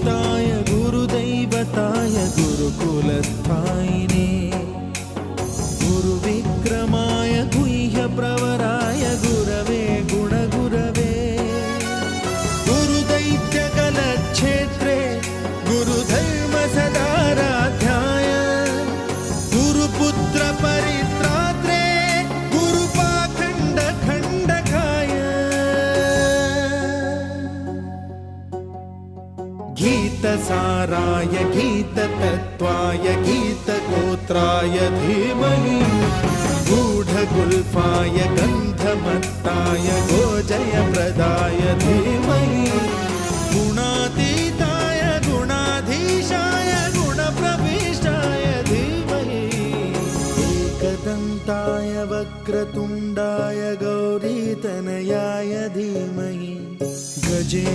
गुरुपूजिताय गुरुदैवताय गुरुकुलस्थायिने गुरुविक्रमाय गुह्यप्रवराय गुरवे गुणगुरवे गुरुदैत्यकलक्षेत्रे गुरुधर्मसदाराध्याय गुरुपुत्रपरित्रात्रे गुरुपाखण्डखण्डकाय गीतसाराय गीततत्त्वाय गीतगोत्राय धीमहि गूढगुल्फाय गन्धमत्ताय गोजयप्रदाय धीमहि गुणातीताय गुणाधीशाय गुणप्रविष्टाय धीमहि एकदन्ताय वक्रतुण्डाय गौरीतनयाय धीमहि गजे